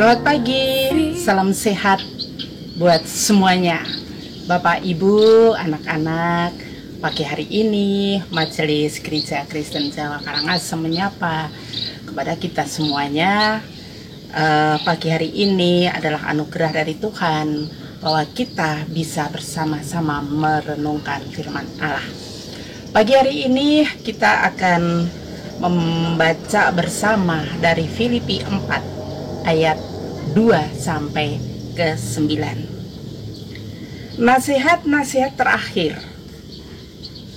Selamat pagi, salam sehat buat semuanya. Bapak, Ibu, anak-anak, pagi hari ini Majelis Gereja Kristen Jawa Karangasem menyapa kepada kita semuanya. Pagi hari ini adalah anugerah dari Tuhan bahwa kita bisa bersama-sama merenungkan firman Allah. Pagi hari ini kita akan membaca bersama dari Filipi 4 ayat 2 sampai ke 9. Nasihat-nasihat terakhir.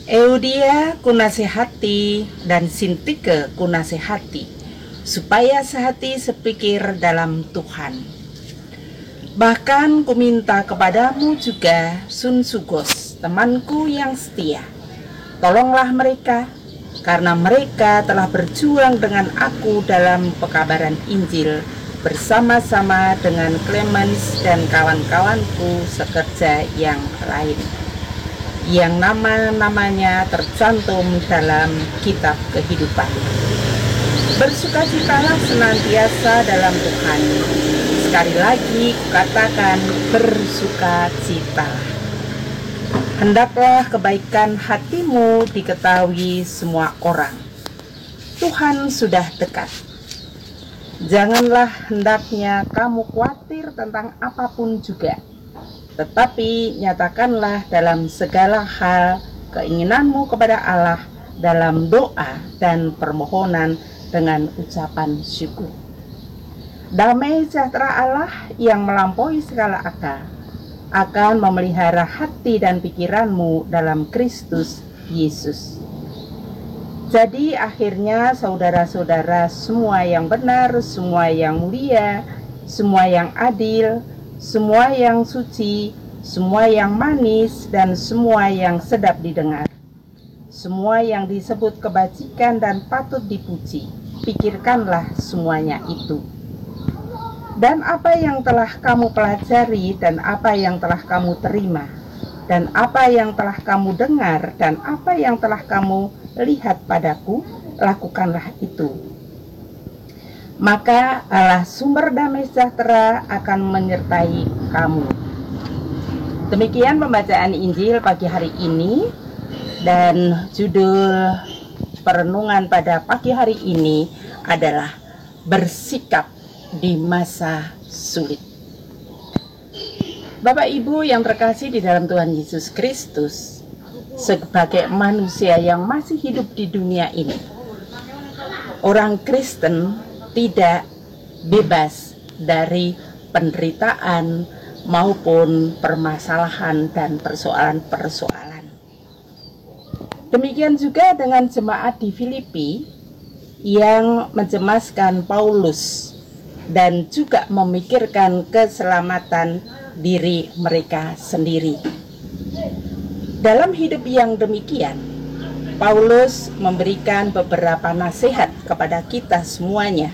Eudia kunasihati dan Sintike kunasihati, supaya sehati sepikir dalam Tuhan. Bahkan kuminta kepadamu juga Sunsugos, temanku yang setia. Tolonglah mereka, karena mereka telah berjuang dengan aku dalam pekabaran Injil, bersama-sama dengan Clemens dan kawan-kawanku sekerja yang lain, yang nama-namanya tercantum dalam kitab kehidupan. Bersukacitalah senantiasa dalam Tuhan. Sekali lagi kukatakan, bersukacitalah. Hendaklah kebaikan hatimu diketahui semua orang. Tuhan sudah dekat. Janganlah hendaknya kamu khawatir tentang apapun juga, tetapi nyatakanlah dalam segala hal keinginanmu kepada Allah dalam doa dan permohonan dengan ucapan syukur. Damai sejahtera Allah yang melampaui segala akal akan memelihara hati dan pikiranmu dalam Kristus Yesus. Jadi akhirnya saudara-saudara, semua yang benar, semua yang mulia, semua yang adil, semua yang suci, semua yang manis, dan semua yang sedap didengar, semua yang disebut kebajikan dan patut dipuji, pikirkanlah semuanya itu. Dan apa yang telah kamu pelajari, dan apa yang telah kamu terima, dan apa yang telah kamu dengar, dan apa yang telah kamu lihat padaku, lakukanlah itu. Maka Allah sumber damai sejahtera akan menyertai kamu. Demikian pembacaan Injil pagi hari ini, dan judul perenungan pada pagi hari ini adalah bersikap di masa sulit. Bapak Ibu yang terkasih di dalam Tuhan Yesus Kristus, sebagai manusia yang masih hidup di dunia ini, orang Kristen tidak bebas dari penderitaan maupun permasalahan dan persoalan-persoalan. Demikian juga dengan jemaat di Filipi yang mencemaskan Paulus dan juga memikirkan keselamatan diri mereka sendiri. Dalam hidup yang demikian, Paulus memberikan beberapa nasihat kepada kita semuanya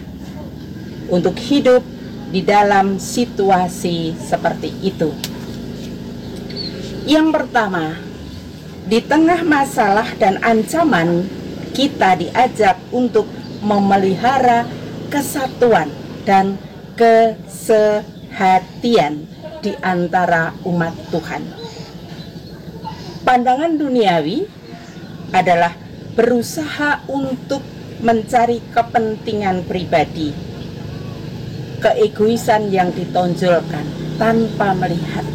untuk hidup di dalam situasi seperti itu. Yang pertama, di tengah masalah dan ancaman, kita diajak untuk memelihara kesatuan dan kesehatian di antara umat Tuhan. Pandangan duniawi adalah berusaha untuk mencari kepentingan pribadi, keegoisan yang ditonjolkan tanpa melihat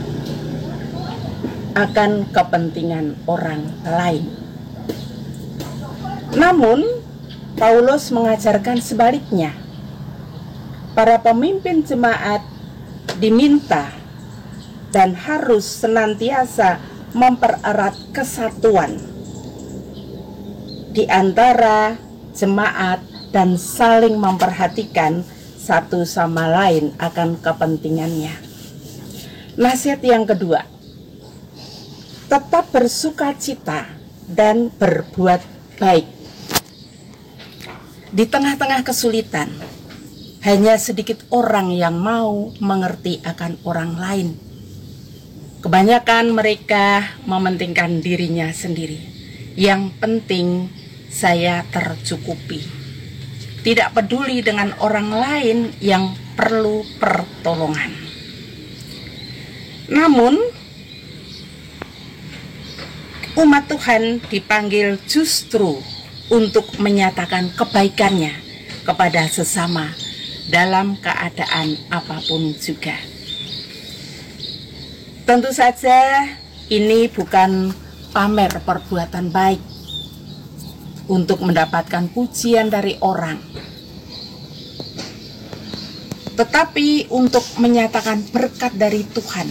akan kepentingan orang lain. Namun, Paulus mengajarkan sebaliknya. Para pemimpin jemaat diminta dan harus senantiasa mempererat kesatuan di antara jemaat dan saling memperhatikan satu sama lain akan kepentingannya. Nasihat yang kedua, tetap bersukacita dan berbuat baik. Di tengah-tengah kesulitan, hanya sedikit orang yang mau mengerti akan orang lain. Kebanyakan mereka mementingkan dirinya sendiri. Yang penting saya tercukupi. Tidak peduli dengan orang lain yang perlu pertolongan. Namun umat Tuhan dipanggil justru untuk menyatakan kebaikannya kepada sesama dalam keadaan apapun juga. Tentu saja ini bukan pamer perbuatan baik untuk mendapatkan pujian dari orang, tetapi untuk menyatakan berkat dari Tuhan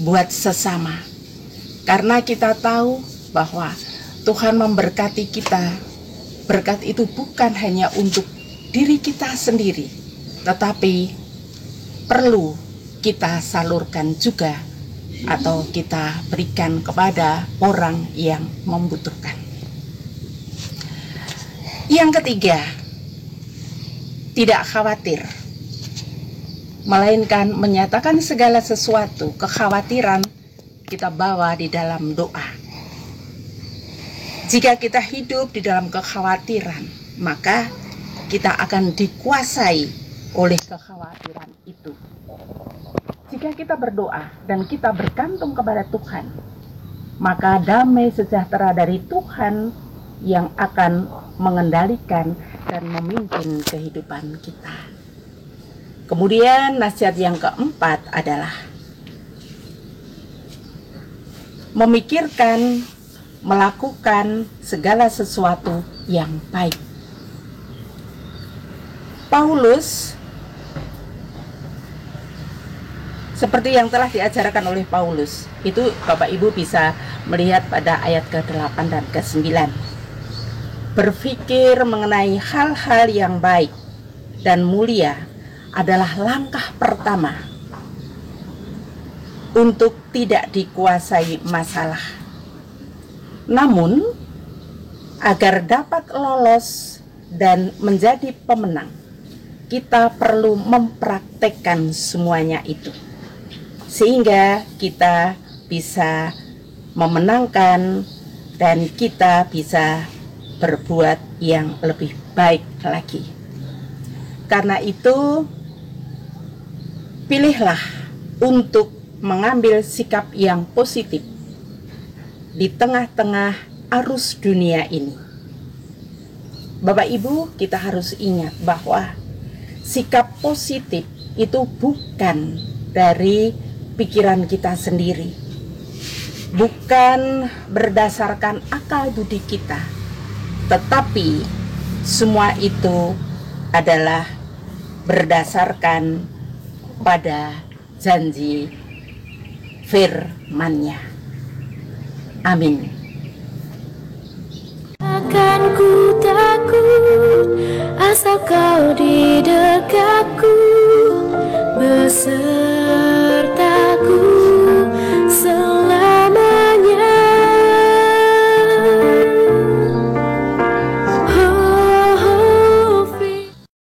buat sesama. Karena kita tahu bahwa Tuhan memberkati kita. Berkat itu bukan hanya untuk diri kita sendiri, tetapi perlu kita salurkan juga atau kita berikan kepada orang yang membutuhkan. Yang ketiga, tidak khawatir, melainkan menyatakan segala sesuatu kekhawatiran kita bawa di dalam doa. Jika kita hidup di dalam kekhawatiran, maka kita akan dikuasai oleh kekhawatiran itu. Jika kita berdoa dan kita bergantung kepada Tuhan, maka damai sejahtera dari Tuhan yang akan mengendalikan dan memimpin kehidupan kita. Kemudian nasihat yang keempat adalah memikirkan, melakukan segala sesuatu yang baik. Paulus, seperti yang telah diajarkan oleh Paulus, itu Bapak Ibu bisa melihat pada ayat ke-8 dan ke-9. Berpikir mengenai hal-hal yang baik dan mulia adalah langkah pertama untuk tidak dikuasai masalah. Namun, agar dapat lolos dan menjadi pemenang, kita perlu mempraktekkan semuanya itu, sehingga kita bisa memenangkan dan kita bisa berbuat yang lebih baik lagi. Karena itu, pilihlah untuk mengambil sikap yang positif di tengah-tengah arus dunia ini. Bapak Ibu, kita harus ingat bahwa sikap positif itu bukan dari pikiran kita sendiri, bukan berdasarkan akal budi kita, tetapi semua itu adalah berdasarkan pada janji firman-Nya. Amin. Akan ku takut asal kau di dekatku bersama.